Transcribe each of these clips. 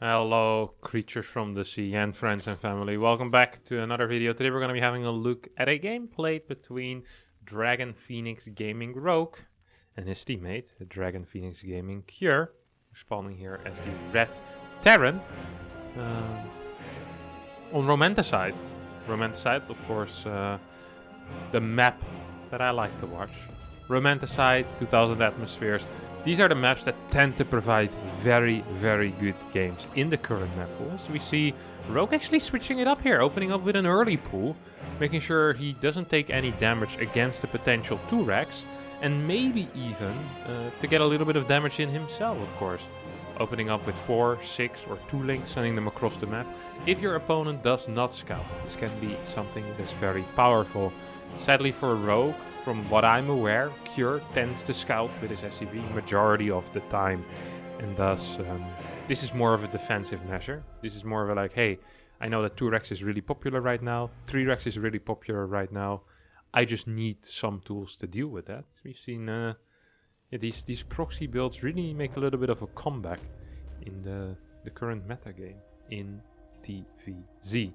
Hello, creatures from the sea and friends and family. Welcome back to another video. Today we're going to be having a look at a game played between Dragon Phoenix Gaming Rogue and his teammate, Dragon Phoenix Gaming Cure, spawning here as the Red Terran on Romanticide. Romanticide, of course, the map that I like to watch. Romanticide, 2000 atmospheres. These are the maps that tend to provide very, very good games in the current map pools. We see Rogue actually switching it up here, opening up with an early pool, making sure he doesn't take any damage against the potential 2-racks, and maybe even to get a little bit of damage in himself, of course. Opening up with 4, 6 or 2 links, sending them across the map. If your opponent does not scout, this can be something that's very powerful. Sadly for Rogue, from what I'm aware, Cure tends to scout with his SCV majority of the time. And thus, this is more of a defensive measure. This is more of a like, hey, I know that 2-Rex is really popular right now. 3-Rex is really popular right now. I just need some tools to deal with that. We've seen these proxy builds really make a little bit of a comeback in the current meta game in TVZ.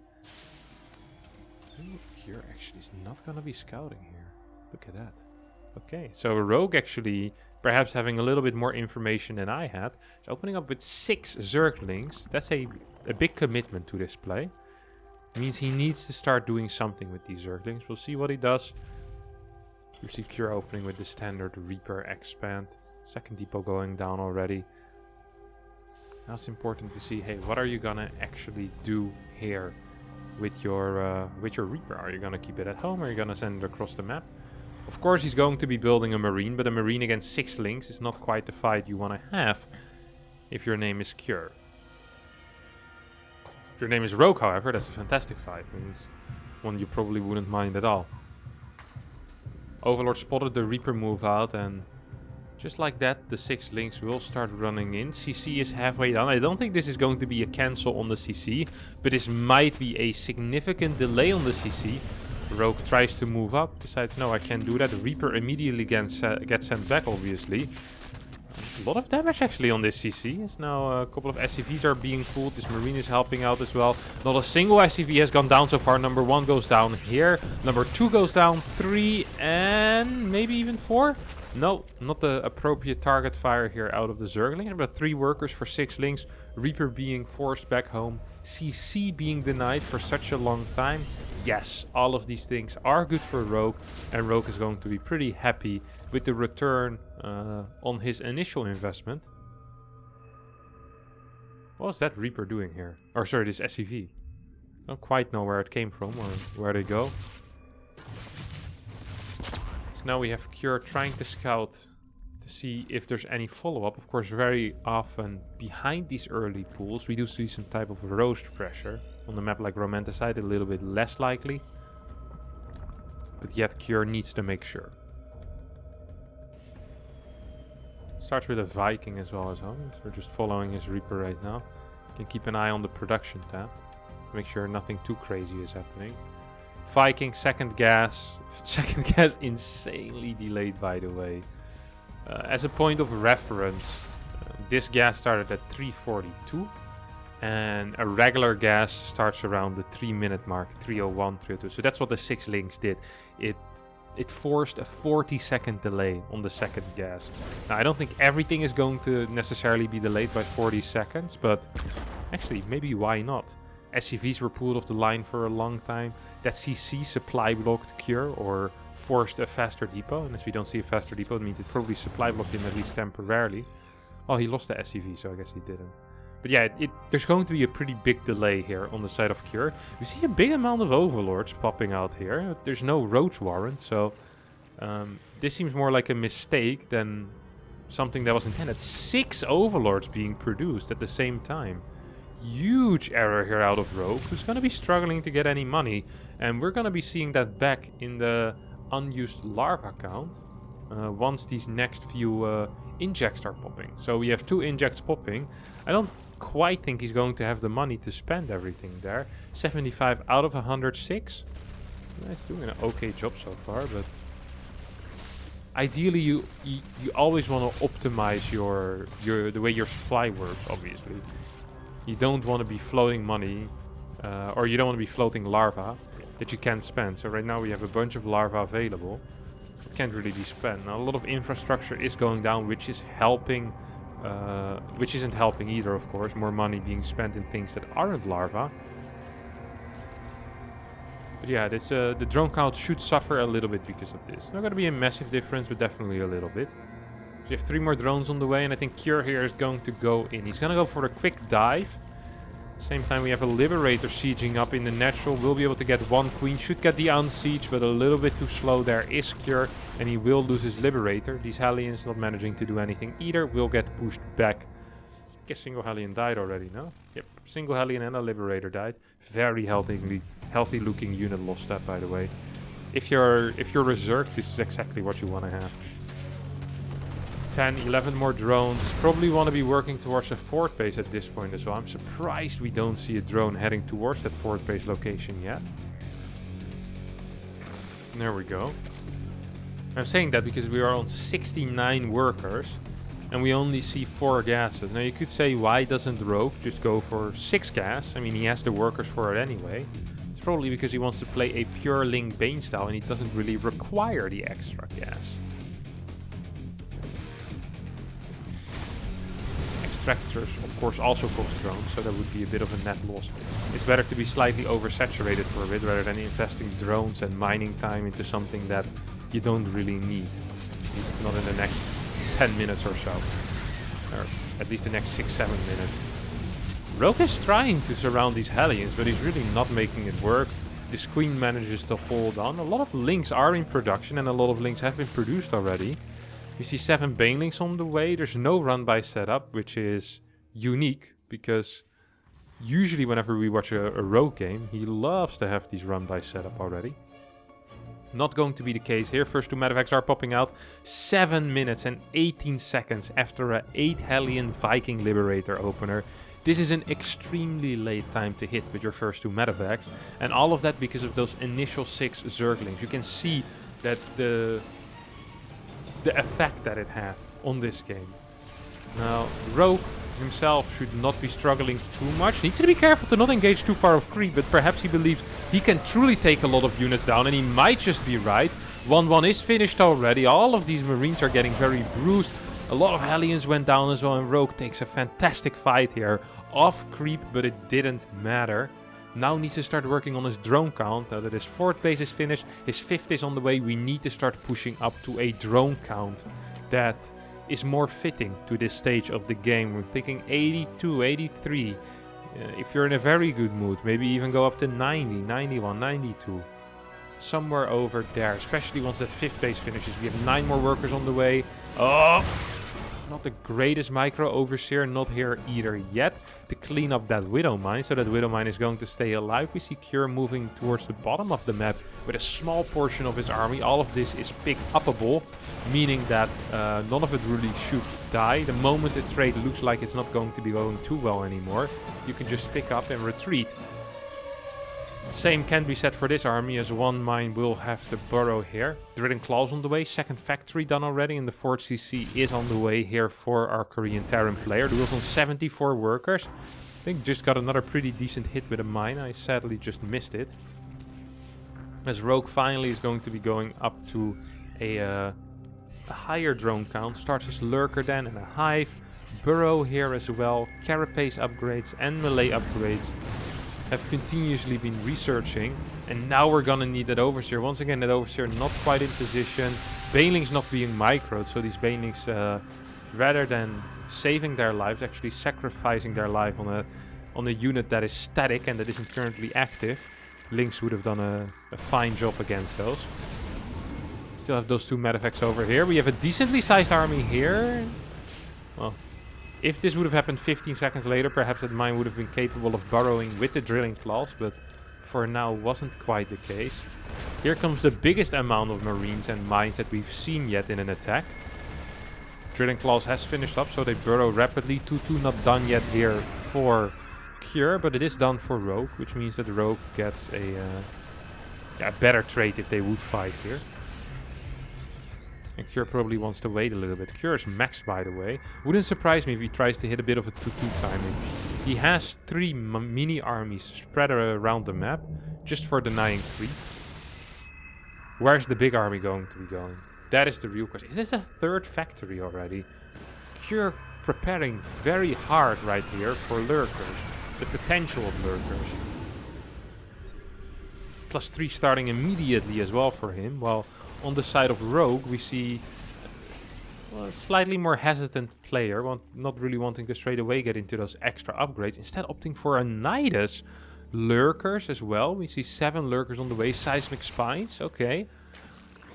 Cure actually is not going to be scouting here. Look at that. Okay, so Rogue actually, perhaps having a little bit more information than I had, is opening up with 6 Zerglings. That's a big commitment to this play. It means he needs to start doing something with these Zerglings. We'll see what he does. You see Cure opening with the standard Reaper expand. Second depot going down already. Now it's important to see, hey, what are you gonna actually do here with your Reaper? Are you gonna keep it at home or are you gonna send it across the map? Of course he's going to be building a Marine, but a Marine against 6 links is not quite the fight you want to have if your name is Cure. If your name is Rogue, however, that's a fantastic fight. I mean, it's one you probably wouldn't mind at all. Overlord spotted the Reaper move out, and just like that, the 6 links will start running in. CC is halfway down. I don't think this is going to be a cancel on the CC, but this might be a significant delay on the CC. Rogue tries to move up, decides, no, I can't do that. The Reaper immediately gets sent back, obviously. A lot of damage, actually, on this CC. It's now a couple of SCVs are being pulled. This Marine is helping out as well. Not a single SCV has gone down so far. Number 1 goes down here. Number 2 goes down. 3 and maybe even 4? No, not the appropriate target fire here out of the Zerglings. But 3 workers for 6 links. Reaper being forced back home. CC being denied for such a long time. Yes, all of these things are good for Rogue, and Rogue is going to be pretty happy with the return on his initial investment. What was that Reaper doing here? Or sorry, this SCV. I don't quite know where it came from or where they go. So now we have Cure trying to scout to see if there's any follow-up. Of course, very often behind these early pools, we do see some type of roast pressure. On the map like Romanticide, a little bit less likely. But yet Cure needs to make sure. Starts with a Viking as well as home. So we're just following his Reaper right now. Can keep an eye on the production tab. Make sure nothing too crazy is happening. Viking, second gas. Second gas insanely delayed, by the way. As a point of reference, this gas started at 3:42. And a regular gas starts around the 3-minute mark, 3:01, 3:02. So that's what the 6 links did. It forced a 40-second delay on the second gas. Now, I don't think everything is going to necessarily be delayed by 40 seconds, but actually, maybe why not? SCVs were pulled off the line for a long time. That CC supply blocked Cure or forced a faster depot. And as we don't see a faster depot, it means it probably supply blocked him at least temporarily. Well, he lost the SCV, so I guess he didn't. But yeah, there's going to be a pretty big delay here on the side of Cure. We see a big amount of Overlords popping out here. There's no Roach Warrant, so this seems more like a mistake than something that was intended. 6 Overlords being produced at the same time. Huge error here out of Rogue, who's going to be struggling to get any money. And we're going to be seeing that back in the unused Larva count once these next few injects are popping. So we have 2 injects popping. I don't quite think he's going to have the money to spend everything there. 75 out of 106. He's doing an okay job so far, but ideally you always want to optimize the way your supply works, obviously. You don't want to be floating money, or you don't want to be floating larva that you can't spend. So right now we have a bunch of larva available. It can't really be spent. Now a lot of infrastructure is going down, which is helping, which isn't helping either, of course. More money being spent in things that aren't larva. But yeah, this the drone count should suffer a little bit because of this. Not going to be a massive difference, but definitely a little bit. So you have 3 more drones on the way, and I think Cure here is going to go in. He's going to go for a quick dive. Same time we have a Liberator sieging up in the natural. We'll be able to get 1 queen. Should get the unsiege, but a little bit too slow there is Cure. And he will lose his Liberator. These Hellions not managing to do anything either. Will get pushed back. I guess single Hellion died already, no? Yep, single Hellion and a Liberator died. Very healthy looking unit lost that, by the way. If you're reserved, this is exactly what you want to have. 10, 11 more drones. Probably want to be working towards a fort base at this point as well. I'm surprised we don't see a drone heading towards that fort base location yet. There we go. I'm saying that because we are on 69 workers and we only see 4 gases. Now you could say, why doesn't Rogue just go for 6 gas? I mean, he has the workers for it anyway. It's probably because he wants to play a pure Ling Bane style and he doesn't really require the extra gas. Extractors, of course, also cost drones, so that would be a bit of a net loss. It's better to be slightly oversaturated for a bit rather than investing drones and mining time into something that you don't really need. At least not in the next 10 minutes or so. Or at least the next 6-7 minutes. Rogue is trying to surround these Hellions, but he's really not making it work. This queen manages to hold on. A lot of links are in production and a lot of links have been produced already. We see 7 banelings on the way. There's no run-by setup, which is unique because usually whenever we watch a Rogue game, he loves to have these run-by setup already. Not going to be the case here. First 2 medevacs are popping out 7 minutes and 18 seconds after a 8 Hellion Viking Liberator opener. This is an extremely late time to hit with your first 2 medevacs. And all of that because of those initial 6 Zerglings. You can see that the effect that it had on this game. Now, Rogue himself should not be struggling too much. Needs to be careful to not engage too far of creep, but perhaps he believes he can truly take a lot of units down, and he might just be right. 1-1 is finished already. All of these Marines are getting very bruised. A lot of Hellions went down as well, and Rogue takes a fantastic fight here. Off creep, but it didn't matter. Now needs to start working on his drone count. Now that his 4th base is finished, his 5th is on the way. We need to start pushing up to a drone count that is more fitting to this stage of the game. We're thinking 82, 83. If you're in a very good mood, maybe even go up to 90, 91, 92. Somewhere over there, especially once that 5th base finishes. We have 9 more workers on the way. Oh! Not the greatest micro overseer, not here either yet, to clean up that Widow Mine, so that Widow Mine is going to stay alive. We see Cure moving towards the bottom of the map with a small portion of his army. All of this is pick-upable, meaning that none of it really should die. The moment the trade looks like it's not going to be going too well anymore, you can just pick up and retreat. Same can be said for this army, as 1 mine will have to burrow here. Drilling Claws on the way, 2nd factory done already, and the 4th CC is on the way here for our Korean Terran player. He was on 74 workers. I think just got another pretty decent hit with a mine. I sadly just missed it. As Rogue finally is going to be going up to a higher drone count. Starts his Lurker then and a Hive. Burrow here as well. Carapace upgrades and melee upgrades have continuously been researching, and now we're gonna need that Overseer. Once again, that Overseer not quite in position. Banelings not being microed, so these Banelings, rather than saving their lives, actually sacrificing their life on a unit that is static and that isn't currently active. Lynx would have done a fine job against those. Still have those 2 medevacs over here. We have a decently sized army here. Well, if this would have happened 15 seconds later, perhaps that mine would have been capable of burrowing with the Drilling Claws, but for now wasn't quite the case. Here comes the biggest amount of Marines and mines that we've seen yet in an attack. Drilling Claws has finished up, so they burrow rapidly. 2-2 not done yet here for Cure, but it is done for Rogue, which means that Rogue gets a better trade if they would fight here. And Cure probably wants to wait a little bit. Cure is maxed, by the way. Wouldn't surprise me if he tries to hit a bit of a 2-2 timing. He has 3 mini armies spread around the map just for denying 3. Where's the big army going to be going? That is the real question. Is this a 3rd factory already? Cure preparing very hard right here for lurkers. The potential of lurkers. +3 starting immediately as well for him. While on the side of Rogue we see a slightly more hesitant player. Not really wanting to straight away get into those extra upgrades. Instead opting for a Nydus. Lurkers as well. We see 7 lurkers on the way. Seismic spines. Okay.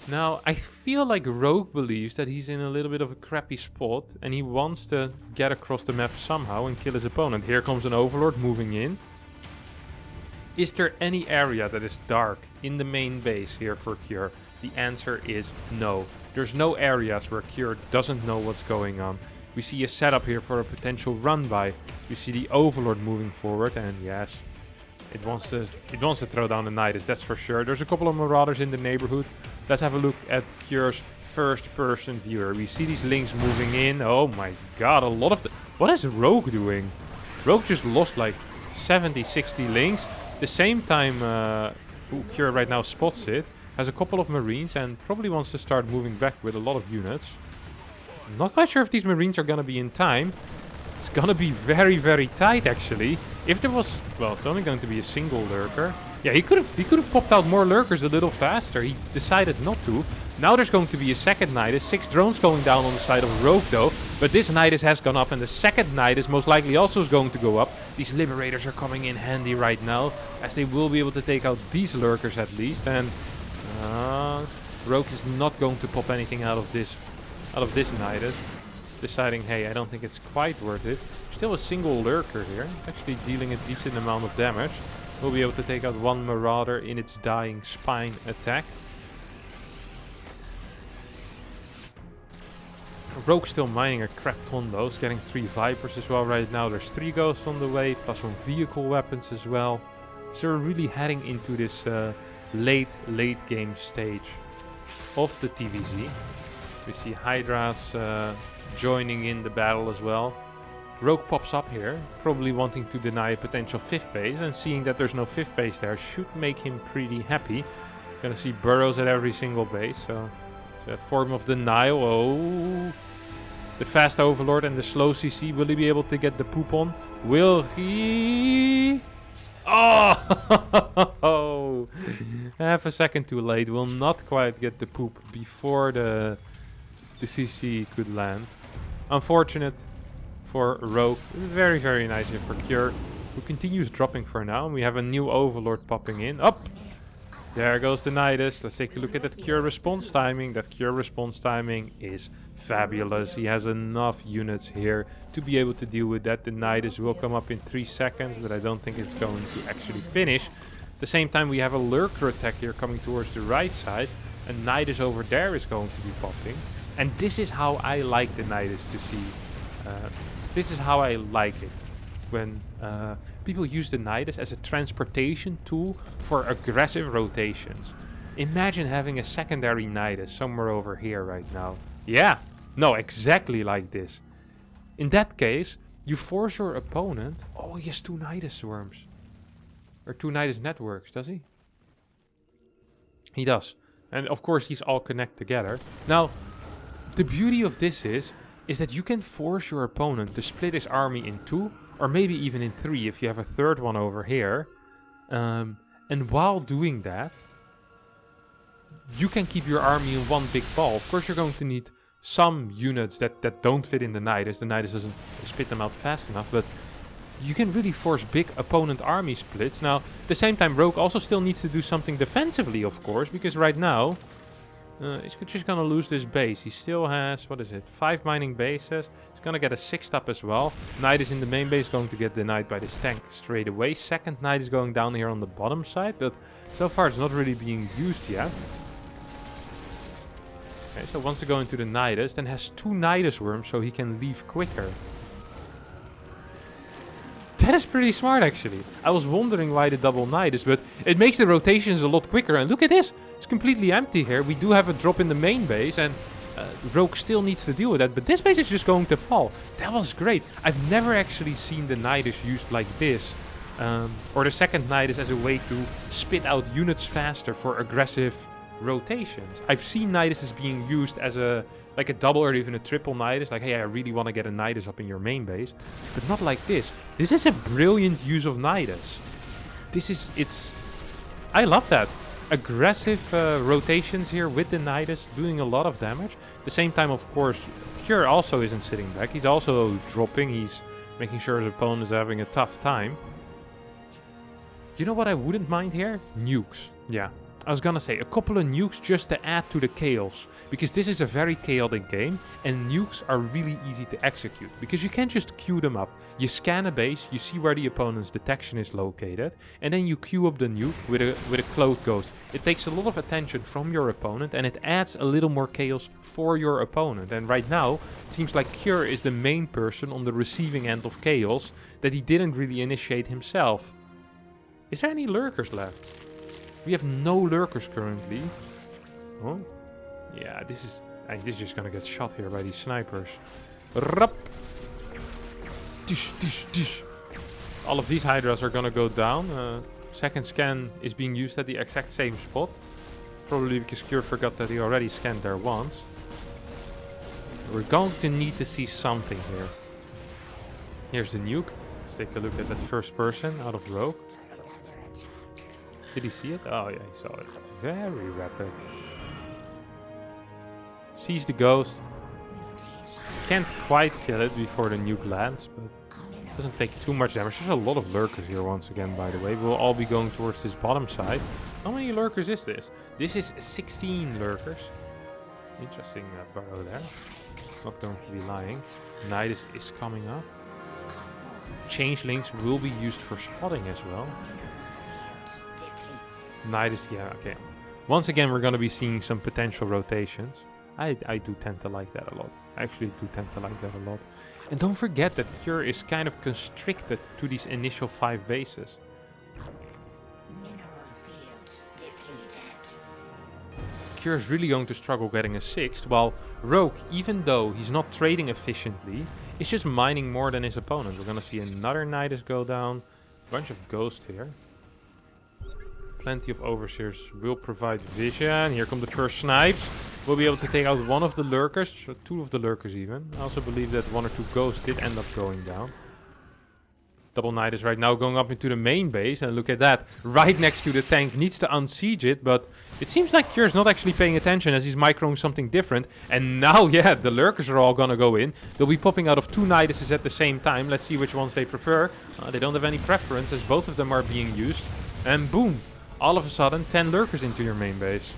Now, I feel like Rogue believes that he's in a little bit of a crappy spot. And he wants to get across the map somehow and kill his opponent. Here comes an Overlord moving in. Is there any area that is dark in the main base here for Cure? The answer is no. There's no areas where Cure doesn't know what's going on. We see a setup here for a potential run by. We see the Overlord moving forward, and yes, it wants to throw down the Nydus, that's for sure. There's a couple of Marauders in the neighborhood. Let's have a look at Cure's first-person viewer. We see these links moving in. Oh my god, a lot of the... What is Rogue doing? Rogue just lost like 70, 60 links. The same time Cure right now spots it, has a couple of Marines and probably wants to start moving back with a lot of units. I'm not quite sure if these Marines are going to be in time. It's going to be very, very tight actually. If there was, well, it's only going to be a single lurker. Yeah, he could have popped out more lurkers a little faster. He decided not to. Now there's going to be a second Nydus. 6 drones going down on the side of Rogue though. But this Nydus has gone up and the second Nydus most likely also is going to go up. These Liberators are coming in handy right now, as they will be able to take out these lurkers at least. And Rogue is not going to pop anything out of this Nydus. Deciding, hey, I don't think it's quite worth it. Still a single lurker here, actually dealing a decent amount of damage. We'll be able to take out 1 Marauder in its dying spine attack. Rogue still mining a crap ton though, it's getting 3 Vipers as well right now. There's 3 Ghosts on the way, plus 1 vehicle weapons as well. So we're really heading into this late game stage of the TVZ. We see Hydras joining in the battle as well. Rogue pops up here, probably wanting to deny a potential 5th base, and seeing that there's no 5th base there should make him pretty happy. Gonna see burrows at every single base, so it's a form of denial. Oh, the fast Overlord and the slow CC, will he be able to get the poop on? Will he? Oh, half a second too late, will not quite get the poop before the CC could land. Unfortunate for Rogue. Very, very nice here for Cure, who continues dropping for now. And we have a new Overlord popping in. Up! There goes the Nydus. Let's take a look at that Cure response timing. That Cure response timing is fabulous. He has enough units here to be able to deal with that. The Nydus will come up in 3 seconds, but I don't think it's going to actually finish. At the same time, we have a Lurker attack here coming towards the right side. And Nydus over there is going to be popping. And this is how I like the Nydus to see. This is how I like it. When people use the Nydus as a transportation tool for aggressive rotations. Imagine having a secondary Nydus somewhere over here right now. Yeah, no, exactly like this. In that case, you force your opponent... Oh, he has 2 Nydus swarms. Or 2 Nydus networks, does he? He does. And of course, these all connect together. Now, the beauty of this is that you can force your opponent to split his army in 2, or maybe even in 3 if you have a 3rd one over here. And while doing that, you can keep your army in one big ball. Of course, you're going to need some units that don't fit in the Nydus. The Nydus doesn't spit them out fast enough, but you can really force big opponent army splits. Now, at the same time, Rogue also still needs to do something defensively, of course, because right now he's just gonna lose this base. He still has, what is it, 5 mining bases. He's gonna get a 6th up as well. Nydus in the main base going to get denied by this tank straight away. Second Nydus going down here on the bottom side, but so far it's not really being used yet. Okay, so wants to go into the Nydus, then has 2 Nydus worms so he can leave quicker. That is pretty smart actually. I was wondering why the double Nydus, but it makes the rotations a lot quicker. And look at this, it's completely empty here. We do have a drop in the main base, and Rogue still needs to deal with that, but this base is just going to fall. That was great. I've never actually seen the Nydus used like this. Or the second Nydus as a way to spit out units faster for aggressive rotations. I've seen Nydus as being used as like a double or even a triple Nydus. Like, hey, I really want to get a Nydus up in your main base. But not like this. This is a brilliant use of Nydus. I love that. Aggressive rotations here with the Nydus doing a lot of damage. At the same time, of course, Cure also isn't sitting back. He's also dropping. He's making sure his opponent is having a tough time. You know what I wouldn't mind here? Nukes. Yeah, I was gonna say a couple of nukes just to add to the chaos. Because this is a very chaotic game, and nukes are really easy to execute. Because you can't just queue them up. You scan a base, you see where the opponent's detection is located, and then you queue up the nuke with a cloud ghost. It takes a lot of attention from your opponent, and it adds a little more chaos for your opponent. And right now, it seems like Cure is the main person on the receiving end of chaos that he didn't really initiate himself. Is there any lurkers left? We have no lurkers currently. Oh. Yeah, this is just gonna get shot here by these snipers. Rup. Dish, dish, dish. All of these Hydras are gonna go down. Second scan is being used at the exact same spot. Probably because Cure forgot that he already scanned there once. We're going to need to see something here. Here's the nuke. Let's take a look at that first person out of Rogue. Did he see it? Oh yeah, he saw it. Very rapid. Sees the ghost. Can't quite kill it before the nuke lands, but it doesn't take too much damage. There's a lot of lurkers here once again, by the way. We'll all be going towards this bottom side. How many lurkers is this? This is 16 lurkers. Interesting burrow there. Not going to be lying. Nydus is coming up. Changelings will be used for spotting as well. Nydus, yeah, okay. Once again, we're going to be seeing some potential rotations. I do tend to like that a lot. I actually do tend to like that a lot. And don't forget that Cure is kind of constricted to these initial 5 bases. Cure is really going to struggle getting a 6th, while Rogue, even though he's not trading efficiently, is just mining more than his opponent. We're going to see another Nydus go down. A bunch of ghosts here. Plenty of overseers will provide vision. Here come the first snipes. We'll be able to take out one of the lurkers, so 2 of the lurkers even. I also believe that 1 or 2 ghosts did end up going down. Double Nydus right now going up into the main base, and look at that. Right next to the tank, needs to unsiege it, but it seems like Cure's not actually paying attention as he's microing something different. And now, yeah, the lurkers are all gonna go in. They'll be popping out of 2 Nyduses at the same time. Let's see which ones they prefer. They don't have any preference as both of them are being used. And boom! All of a sudden, 10 lurkers into your main base.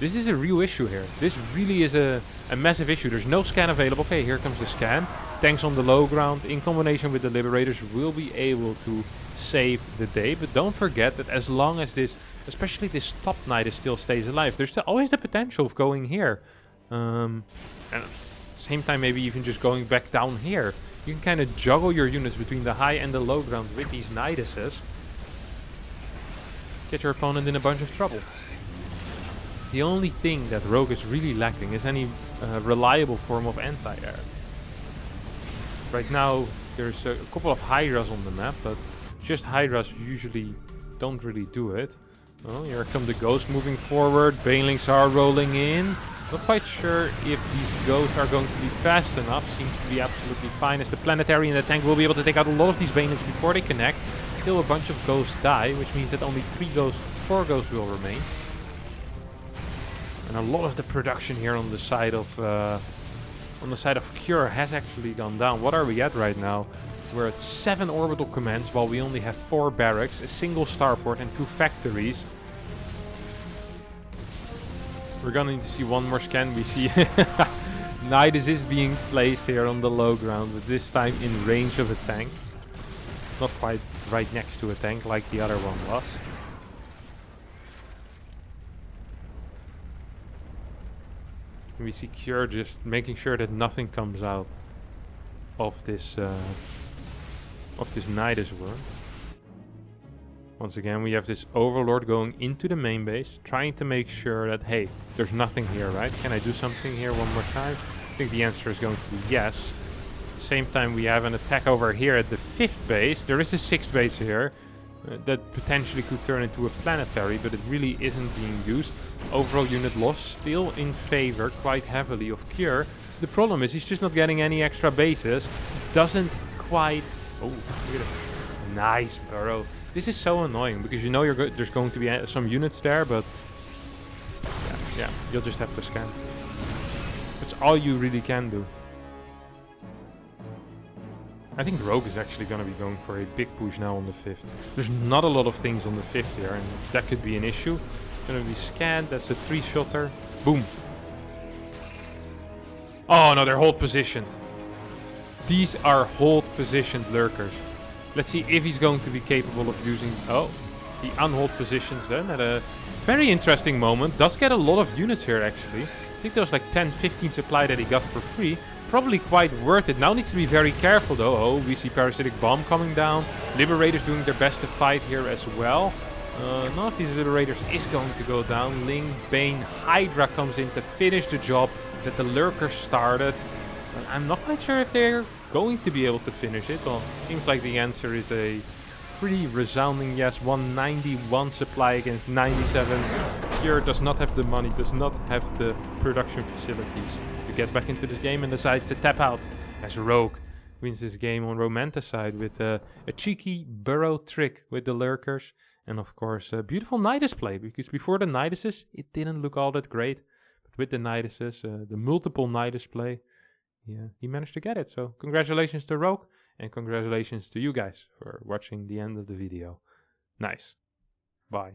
This is a real issue here. This really is a massive issue. There's no scan available. Okay, here comes the scan. Tanks on the low ground in combination with the Liberators will be able to save the day. But don't forget that as long as this, especially this top Nydus still stays alive, there's always the potential of going here. And at the same time, maybe even just going back down here. You can kind of juggle your units between the high and the low ground with these Nyduses. Get your opponent in a bunch of trouble. The only thing that Rogue is really lacking is any reliable form of anti-air. Right now, there's a couple of Hydras on the map, but just Hydras usually don't really do it. Oh, here come the ghosts moving forward. Banelings are rolling in. Not quite sure if these ghosts are going to be fast enough. Seems to be absolutely fine as the Planetary and the tank will be able to take out a lot of these Banelings before they connect. Still a bunch of ghosts die, which means that only 4 ghosts will remain. And a lot of the production here on the side of Cure has actually gone down. What are we at right now? We're at 7 orbital commands while we only have 4 barracks, a single starport and 2 factories. We're gonna need to see one more scan. We see Nydus is being placed here on the low ground, but this time in range of a tank. Not quite right next to a tank like the other one was. And we see Cure just making sure that nothing comes out of this Nydus worm. Once again, we have this Overlord going into the main base, trying to make sure that, hey, there's nothing here, right? Can I do something here one more time? I think the answer is going to be yes. At the same time, we have an attack over here at the 5th base. There is a 6th base here that potentially could turn into a planetary, but it really isn't being used. Overall unit loss still in favor quite heavily of Cure. The problem is he's just not getting any extra bases. Doesn't quite... Oh, look at it. Nice burrow. This is so annoying because you know there's going to be some units there, but yeah, you'll just have to scan. That's all you really can do. I think Rogue is actually going to be going for a big push now on the 5th. There's not a lot of things on the 5th here, and that could be an issue. It's going to be scanned. That's a 3-shotter. Boom. Oh no, they're hold positioned. These are hold positioned lurkers. Let's see if he's going to be capable of using... Oh, he unhold positions then at a very interesting moment. Does get a lot of units here, actually. I think there was like 10, 15 supply that he got for free. Probably quite worth it. Now needs to be very careful, though. Oh, we see Parasitic Bomb coming down. Liberators doing their best to fight here as well. None of these Liberators is going to go down. Ling, Bane, Hydra comes in to finish the job that the Lurkers started. I'm not quite sure if they're going to be able to finish it. Well, seems like the answer is a pretty resounding yes. 191 supply against 97. Cure does not have the money, does not have the production facilities to get back into this game and decides to tap out as Rogue wins this game on romanticide with a cheeky burrow trick with the Lurkers. And of course a beautiful Nydus play, because before the Nyduses it didn't look all that great. But with the Nyduses, the multiple Nydus play, yeah, he managed to get it. So congratulations to Rogue, and congratulations to you guys for watching the end of the video. Nice. Bye.